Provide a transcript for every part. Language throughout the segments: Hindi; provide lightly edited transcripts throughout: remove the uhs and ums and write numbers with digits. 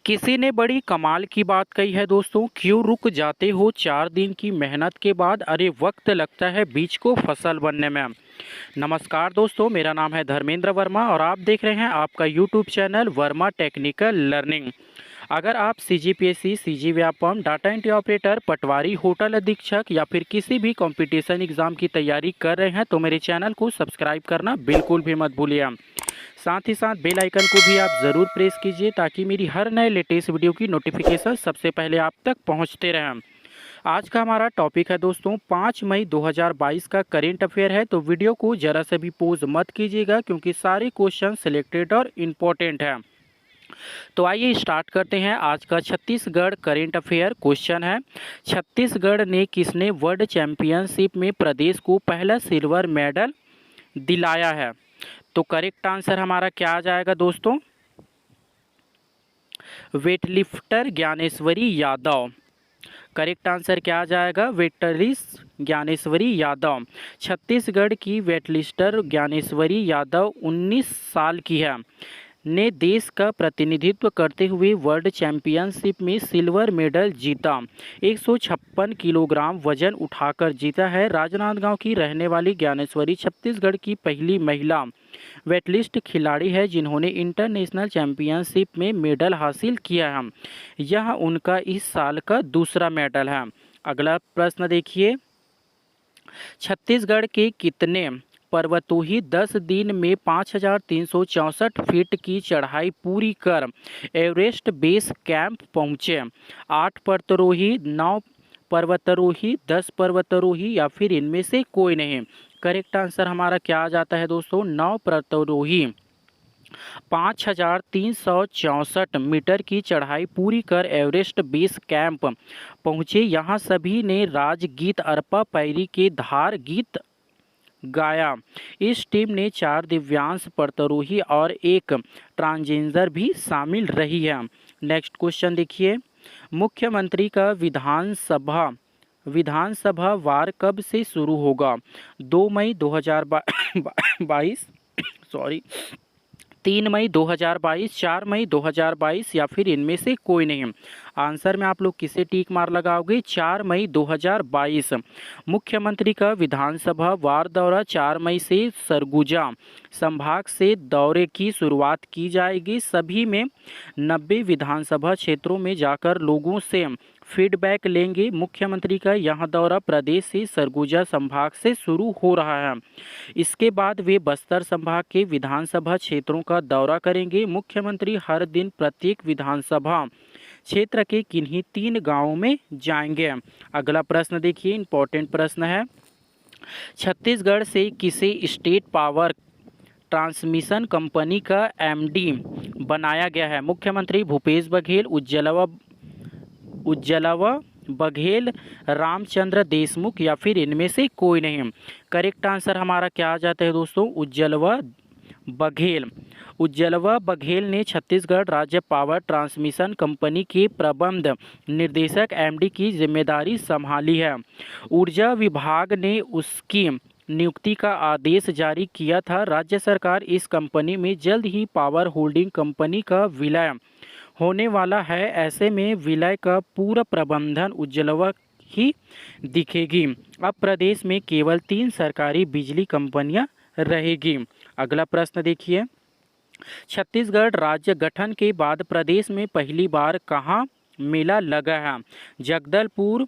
किसी ने बड़ी कमाल की बात कही है दोस्तों, क्यों रुक जाते हो 4 दिन की मेहनत के बाद? अरे वक्त लगता है बीज को फसल बनने में। नमस्कार दोस्तों, मेरा नाम है धर्मेंद्र वर्मा और आप देख रहे हैं आपका YouTube channel Verma technical learning. अगर आप CGPSC, CG Vyapam, data entry operator, patwari, hotel अधीक्षक या फिर किसी भी कंपटीशन एग्ज़ाम की तैयारी कर रहे हैं तो मेरे चैनल को सब्सक्राइब करना बिल्कुल भी मत भूलिए। साथ ही साथ बेल आइकन को भी आप ज़रूर प्रेस कीजिए ताकि मेरी हर नए लेटेस्ट वीडियो की नोटिफिकेशन सबसे पहले आप तक पहुंचते रहें। आज का हमारा टॉपिक है दोस्तों 5 मई 2022 का करेंट अफेयर है, तो वीडियो को ज़रा से भी पोज मत कीजिएगा क्योंकि सारे क्वेश्चन सिलेक्टेड और इम्पोर्टेंट हैं। तो आइए स्टार्ट करते हैं आज का छत्तीसगढ़ करेंट अफेयर। क्वेश्चन है, छत्तीसगढ़ ने किसने वर्ल्ड चैंपियनशिप में प्रदेश को पहला सिल्वर मेडल दिलाया है? तो करेक्ट आंसर हमारा क्या आ जाएगा दोस्तों? Weightlifter Dnyaneshwari Yadav. Correct answer क्या आ जाएगा? वेटलिस्ट ज्ञानेश्वरी यादव। छत्तीसगढ़ की वेटलिस्टर ज्ञानेश्वरी यादव 19 साल की है, ने देश का प्रतिनिधित्व करते हुए वर्ल्ड चैंपियनशिप में सिल्वर मेडल जीता। 156 किलोग्राम वजन उठाकर जीता है। राजनांदगांव की रहने वाली ज्ञानेश्वरी छत्तीसगढ़ की पहली महिला वेटलिस्ट खिलाड़ी है जिन्होंने इंटरनेशनल चैंपियनशिप में मेडल हासिल किया है। यह उनका इस साल का दूसरा मेडल है। अगला प्रश्न देखिए, छत्तीसगढ़ के कितने पर्वतोही 10 दिन में 5,364 फीट की चढ़ाई पूरी कर एवरेस्ट बेस कैंप पहुँचे? 8 पर्वतारोही, 9 पर्वतारोही, 10 पर्वतारोही या फिर इनमें से कोई नहीं? करेक्ट आंसर हमारा क्या आ जाता है दोस्तों? 9 पर्वतारोही 5,364 मीटर की चढ़ाई पूरी कर एवरेस्ट बेस कैंप पहुँचे। यहाँ सभी ने राजगीत अरपा पैरी के धार गीत गाया। इस टीम ने 4 दिव्यांश पर्वतारोही और एक ट्रांसजेंडर भी शामिल रही है। नेक्स्ट क्वेश्चन देखिए, मुख्यमंत्री का विधानसभा वार कब से शुरू होगा? 2 मई 2022 सॉरी 3 मई 2022, 4 मई 2022 या फिर इनमें से कोई नहीं? आंसर में आप लोग किसे टिक मार लगाओगे? 4 मई 2022। मुख्यमंत्री का विधानसभा वार दौरा 4 मई से सरगुजा संभाग से दौरे की शुरुआत की जाएगी। सभी में 90 विधानसभा क्षेत्रों में जाकर लोगों से फीडबैक लेंगे। मुख्यमंत्री का यह दौरा प्रदेश से सरगुजा संभाग से शुरू हो रहा है। इसके बाद वे बस्तर संभाग के विधानसभा क्षेत्रों का दौरा करेंगे। मुख्यमंत्री हर दिन प्रत्येक विधानसभा क्षेत्र के किन्हीं 3 गांवों में जाएंगे। अगला प्रश्न देखिए, इंपॉर्टेंट प्रश्न है, छत्तीसगढ़ से किसे स्टेट पावर ट्रांसमिशन कंपनी का एमडी बनाया गया है? मुख्यमंत्री भूपेश बघेल, उज्जलवा बघेल, रामचंद्र देशमुख या फिर इनमें से कोई नहीं? करेक्ट आंसर हमारा क्या आ जाता है दोस्तों? उज्जलवा बघेल। उज्जलवा बघेल ने छत्तीसगढ़ राज्य पावर ट्रांसमिशन कंपनी के प्रबंध निर्देशक एमडी की जिम्मेदारी संभाली है। ऊर्जा विभाग ने उसकी नियुक्ति का आदेश जारी किया था। राज्य सरकार इस कंपनी में जल्द ही पावर होल्डिंग कंपनी का विलय होने वाला है। ऐसे में विलय का पूरा प्रबंधन उज्जलवा ही दिखेगी। अब प्रदेश में केवल 3 सरकारी बिजली कंपनियां रहेगी। अगला प्रश्न देखिए, छत्तीसगढ़ राज्य गठन के बाद प्रदेश में पहली बार कहाँ मेला लगा है? जगदलपुर,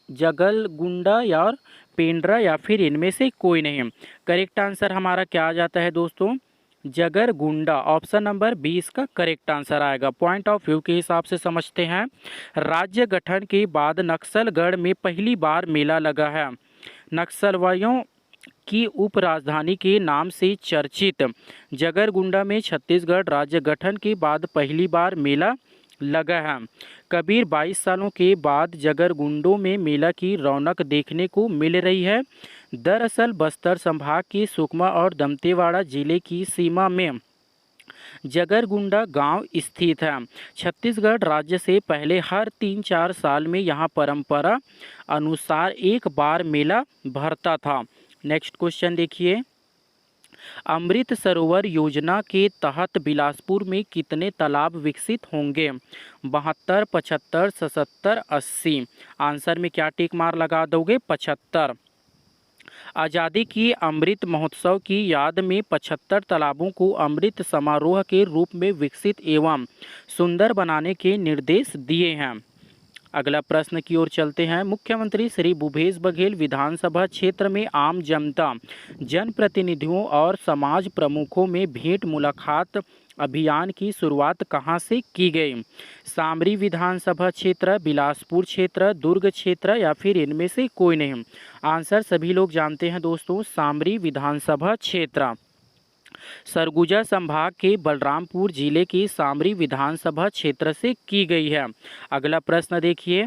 जगलगुंडा और पेंड्रा या फिर इनमें से कोई नहीं? करेक्ट आंसर हमारा क्या आ जाता है दोस्तों? जगरगुंडा। ऑप्शन नंबर 20 का करेक्ट आंसर आएगा। पॉइंट ऑफ व्यू के हिसाब से समझते हैं। राज्य गठन के बाद नक्सलगढ़ में पहली बार मेला लगा है। नक्सलवादियों की उप राजधानी के नाम से चर्चित जगरगुंडा में छत्तीसगढ़ राज्य गठन के बाद पहली बार मेला लगा है। करीब 22 सालों के बाद जगरगुंडों में मेला की रौनक देखने को मिल रही है। दरअसल बस्तर संभाग के सुकमा और दंतेवाड़ा जिले की सीमा में जगरगुंडा गांव स्थित है। छत्तीसगढ़ राज्य से पहले हर 3-4 साल में यहां परंपरा अनुसार एक बार मेला भरता था। नेक्स्ट क्वेश्चन देखिए, अमृत सरोवर योजना के तहत बिलासपुर में कितने तालाब विकसित होंगे? 72, 75, 77, 80। आंसर में क्या टिक मार लगा दोगे? 75। आज़ादी की अमृत महोत्सव की याद में 75 तालाबों को अमृत समारोह के रूप में विकसित एवं सुंदर बनाने के निर्देश दिए हैं। अगला प्रश्न की ओर चलते हैं। मुख्यमंत्री श्री भूपेश बघेल विधानसभा क्षेत्र में आम जनता, जनप्रतिनिधियों और समाज प्रमुखों में भेंट मुलाकात अभियान की शुरुआत कहां से की गई? सामरी विधानसभा क्षेत्र, बिलासपुर क्षेत्र, दुर्ग क्षेत्र या फिर इनमें से कोई नहीं? आंसर सभी लोग जानते हैं दोस्तों, सामरी विधानसभा क्षेत्र। सरगुजा संभाग के बलरामपुर जिले की सामरी विधानसभा क्षेत्र से की गई है। अगला प्रश्न देखिए।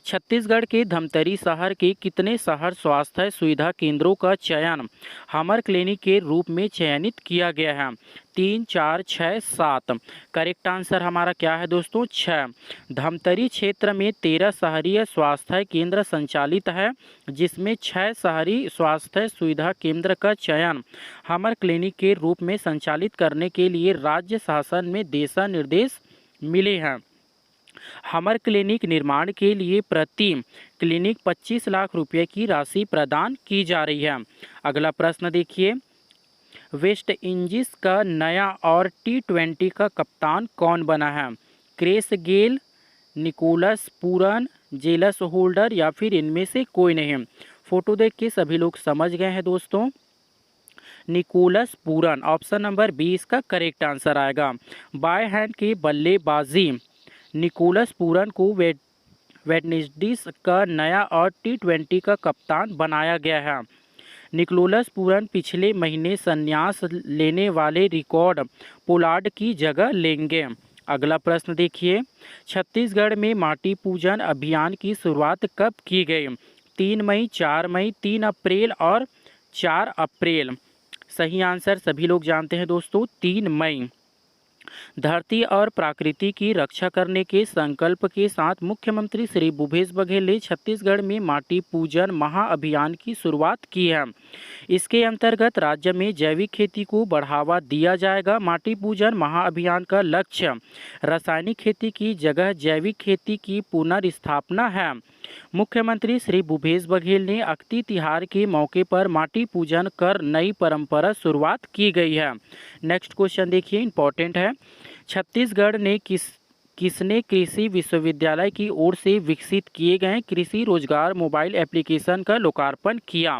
छत्तीसगढ़ के धमतरी शहर के कितने शहर स्वास्थ्य सुविधा केंद्रों का चयन हमर क्लिनिक के रूप में चयनित किया गया है? 3, 4, 6, 7। करेक्ट आंसर हमारा क्या है दोस्तों? 6। धमतरी क्षेत्र में 13 शहरीय स्वास्थ्य केंद्र संचालित है, जिसमें 6 शहरी स्वास्थ्य सुविधा केंद्र का चयन हमर क्लिनिक के रूप में संचालित करने के लिए राज्य शासन में दिशा निर्देश मिले हैं। हमर क्लिनिक निर्माण के लिए प्रति क्लिनिक 25 लाख रुपए की राशि प्रदान की जा रही है। अगला प्रश्न देखिए। वेस्ट इंडीज का नया और T20 का कप्तान कौन बना है? क्रिस गेल, निकोलस पूरन, जेलस होल्डर या फिर इनमें से कोई नहीं? फोटो देख के सभी लोग समझ गए हैं दोस्तों, निकोलस पूरन। ऑप्शन नंबर 20 का करेक्ट आंसर आएगा। बाय हैंड की बल्लेबाजी निकोलस पूरन को वेस्टइंडीज का नया और T20 का कप्तान बनाया गया है। निकोलस पूरन पिछले महीने संन्यास लेने वाले रिकॉर्ड पोलार्ड की जगह लेंगे। अगला प्रश्न देखिए। छत्तीसगढ़ में माटी पूजन अभियान की शुरुआत कब की गई? 3 मई, 4 मई, 3 अप्रैल और 4 अप्रैल। सही आंसर सभी लोग जानते हैं दोस्तों, 3 मई। धरती और प्रकृति की रक्षा करने के संकल्प के साथ मुख्यमंत्री श्री भूपेश बघेल ने छत्तीसगढ़ में माटी पूजन महाअभियान की शुरुआत की है। इसके अंतर्गत राज्य में जैविक खेती को बढ़ावा दिया जाएगा। माटी पूजन महाअभियान का लक्ष्य रासायनिक खेती की जगह जैविक खेती की पुनर्स्थापना है। मुख्यमंत्री श्री भूपेश बघेल ने अक्ति तिहार के मौके पर माटी पूजन कर नई परंपरा शुरुआत की गई है। नेक्स्ट क्वेश्चन देखिए, इंपॉर्टेंट है। छत्तीसगढ़ ने किसने कृषि विश्वविद्यालय की ओर से विकसित किए गए कृषि रोजगार मोबाइल एप्लीकेशन का लोकार्पण किया?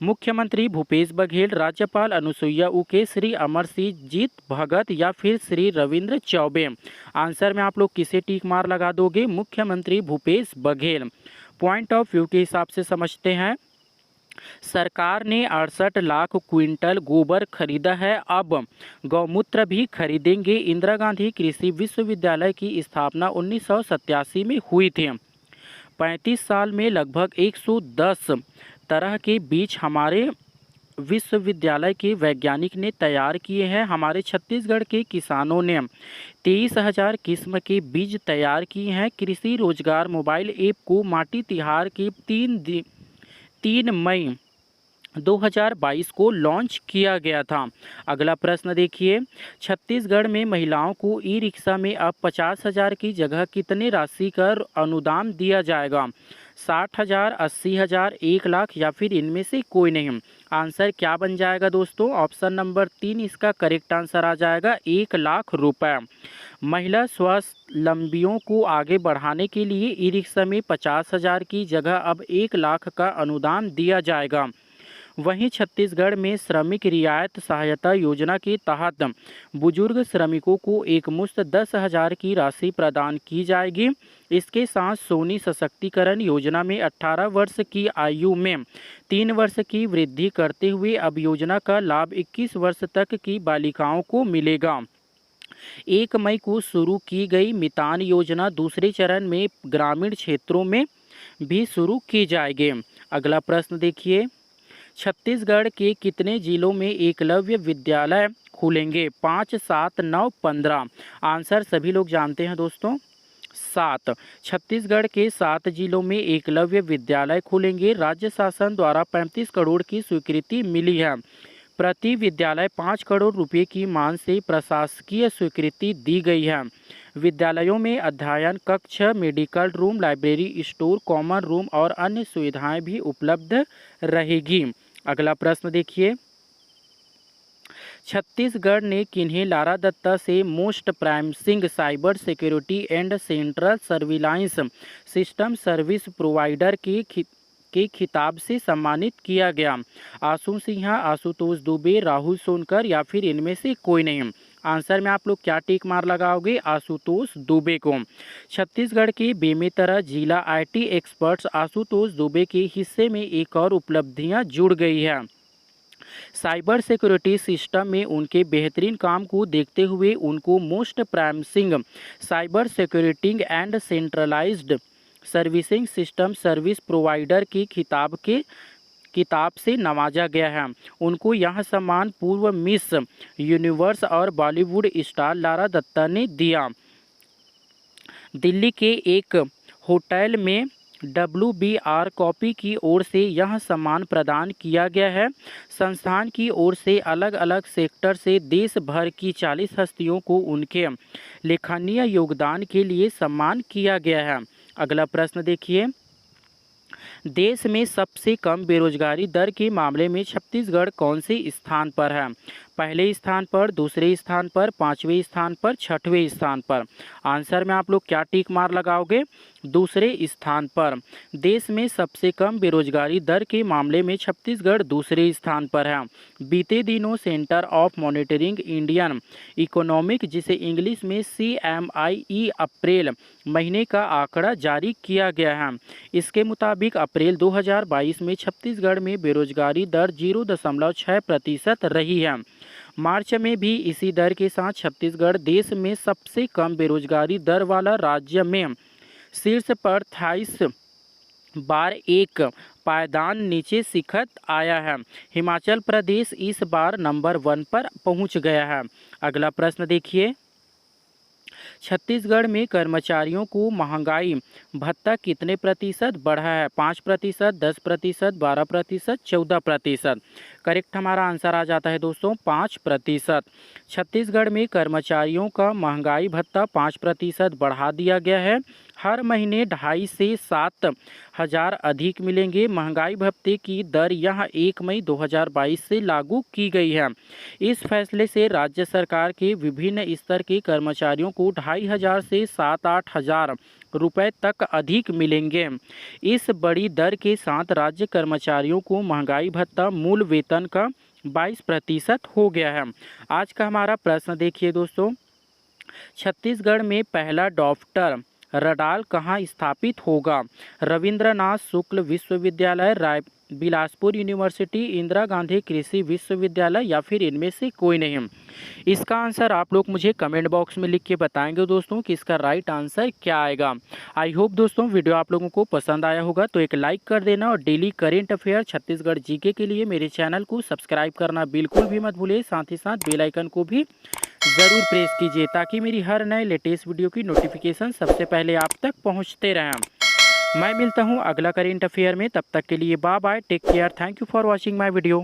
मुख्यमंत्री भूपेश बघेल, राज्यपाल अनुसुईया उइके, श्री अमरजीत भगत या फिर श्री रविंद्र चौबे? आंसर में आप लोग किसे टिक मार लगा दोगे? मुख्यमंत्री Bhupesh Baghel. Point of view के हिसाब से समझते हैं। सरकार ने 68 लाख क्विंटल गोबर खरीदा है, अब गौमूत्र भी खरीदेंगे। इंदिरा गांधी कृषि विश्वविद्यालय की स्थापना 1987 में हुई थी। 35 साल में लगभग 110 तरह के बीज हमारे विश्वविद्यालय के वैज्ञानिक ने तैयार किए हैं। हमारे छत्तीसगढ़ के किसानों ने 23,000 किस्म के बीज तैयार किए हैं। कृषि रोजगार मोबाइल ऐप को माटी तिहार के 3 मई 2022 को लॉन्च किया गया था। अगला प्रश्न देखिए। छत्तीसगढ़ में महिलाओं को ई रिक्शा में अब 50,000 की जगह कितने राशि का अनुदान दिया जाएगा? 60,000, 80,000, 1 लाख या फिर इनमें से कोई नहीं? आंसर क्या बन जाएगा दोस्तों? ऑप्शन नंबर 3 इसका करेक्ट आंसर आ जाएगा, 1 लाख रुपए। महिला स्वावलंबियों को आगे बढ़ाने के लिए ई रिक्शा में 50,000 की जगह अब 1 लाख का अनुदान दिया जाएगा। वहीं छत्तीसगढ़ में श्रमिक रियायत सहायता योजना के तहत बुजुर्ग श्रमिकों को एकमुश्त 10,000 की राशि प्रदान की जाएगी। इसके साथ सोनी सशक्तिकरण योजना में 18 वर्ष की आयु में 3 वर्ष की वृद्धि करते हुए अब योजना का लाभ 21 वर्ष तक की बालिकाओं को मिलेगा। 1 मई को शुरू की गई मितान योजना दूसरे चरण में ग्रामीण क्षेत्रों में भी शुरू की जाएगी। अगला प्रश्न देखिए। छत्तीसगढ़ के कितने जिलों में एकलव्य विद्यालय खुलेंगे? 5, 7, 9, 15? आंसर सभी लोग जानते हैं दोस्तों, 7। छत्तीसगढ़ के 7 जिलों में एकलव्य विद्यालय खुलेंगे। राज्य शासन द्वारा 35 करोड़ की स्वीकृति मिली है। प्रति विद्यालय 5 करोड़ रुपए की मान से प्रशासकीय स्वीकृति दी गई है। विद्यालयों में अध्ययन कक्ष, medical room, library, store, common room और अन्य सुविधाएं भी उपलब्ध रहेगी। अगला प्रश्न देखिए, छत्तीसगढ़ ने किन्हीं लारा दत्ता से most promising cyber security and central surveillance system service provider के खिताब से सम्मानित किया गया? आशु सिन्हा, आशुतोष दुबे, राहुल सोनकर या फिर इनमें से कोई नहीं? आंसर में आप लोग क्या टिक मार लगाओगे? आशुतोष दुबे को। छत्तीसगढ़ के बेमेतरा जिला IT एक्सपर्ट्स आशुतोष दुबे के हिस्से में एक और उपलब्धियां जुड़ गई है। साइबर सिक्योरिटी सिस्टम में उनके बेहतरीन काम को देखते हुए उनको most promising cyber security and centralised servicing system service provider के किताब से नवाजा गया है। उनको यह सम्मान पूर्व मिस यूनिवर्स और बॉलीवुड स्टार लारा दत्ता ने दिया। दिल्ली के एक होटल में WBR कॉपी की ओर से यह सम्मान प्रदान किया गया है। संस्थान की ओर से अलग अलग सेक्टर से देश भर की 40 हस्तियों को उनके लेखनीय योगदान के लिए सम्मान किया गया है। अगला प्रश्न देखिए, देश में सबसे कम बेरोजगारी दर के मामले में छत्तीसगढ़ कौन से स्थान पर है? पहले स्थान पर, दूसरे स्थान पर, पांचवें स्थान पर, छठवें स्थान पर? आंसर में आप लोग क्या टिक मार लगाओगे? दूसरे स्थान पर। देश में सबसे कम बेरोजगारी दर के मामले में छत्तीसगढ़ दूसरे स्थान पर है। बीते दिनों centre of monitoring Indian economic, जिसे इंग्लिश में CMIE, अप्रैल महीने का आंकड़ा जारी किया गया है। इसके मुताबिक अप्रैल 2022 में छत्तीसगढ़ में बेरोजगारी दर 0.6% रही है। मार्च में भी इसी दर के साथ छत्तीसगढ़ देश में सबसे कम बेरोजगारी दर वाला राज्य में शीर्ष पर 28 बार एक पायदान नीचे सिखत आया है। हिमाचल प्रदेश इस बार नंबर 1 पर पहुंच गया है। अगला प्रश्न देखिए, छत्तीसगढ़ में कर्मचारियों को महंगाई भत्ता कितने प्रतिशत बढ़ा है? 5%, 10%, 12%, 14%? करेक्ट हमारा आंसर आ जाता है दोस्तों 5%। छत्तीसगढ़ में कर्मचारियों का महंगाई भत्ता 5% बढ़ा दिया गया है। हर महीने 2.5 से 7 हज़ार अधिक मिलेंगे। महंगाई भत्ते की दर यहाँ 1 मई 2022 से लागू की गई है। इस फैसले से राज्य सरकार के विभिन्न स्तर के कर्मचारियों को 2,500 से 7-8 हज़ार रुपये तक अधिक मिलेंगे। इस बड़ी दर के साथ राज्य कर्मचारियों को महंगाई भत्ता मूल वेतन का 22% हो गया है। आज का हमारा प्रश्न देखिए दोस्तों, छत्तीसगढ़ में पहला डॉप्टर रडार कहाँ स्थापित होगा? रविंद्रनाथ शुक्ल विश्वविद्यालय, बिलासपुर यूनिवर्सिटी, इंदिरा गांधी कृषि विश्वविद्यालय या फिर इनमें से कोई नहीं? इसका आंसर आप लोग मुझे कमेंट बॉक्स में लिख के बताएंगे दोस्तों कि इसका राइट आंसर क्या आएगा। आई होप दोस्तों वीडियो आप लोगों को पसंद आया होगा, तो एक लाइक कर देना और daily current affair Chhattisgarh GK के लिए मेरे चैनल को सब्सक्राइब करना बिल्कुल भी मत भूलिए। साथ ही साथ बेल आइकन को भी ज़रूर प्रेस कीजिए ताकि मेरी हर नए लेटेस्ट वीडियो की नोटिफिकेशन सबसे पहले आप तक पहुंचते रहें। मैं मिलता हूं अगला करेंट अफेयर में, तब तक के लिए bye bye, take care, thank you for watching my video.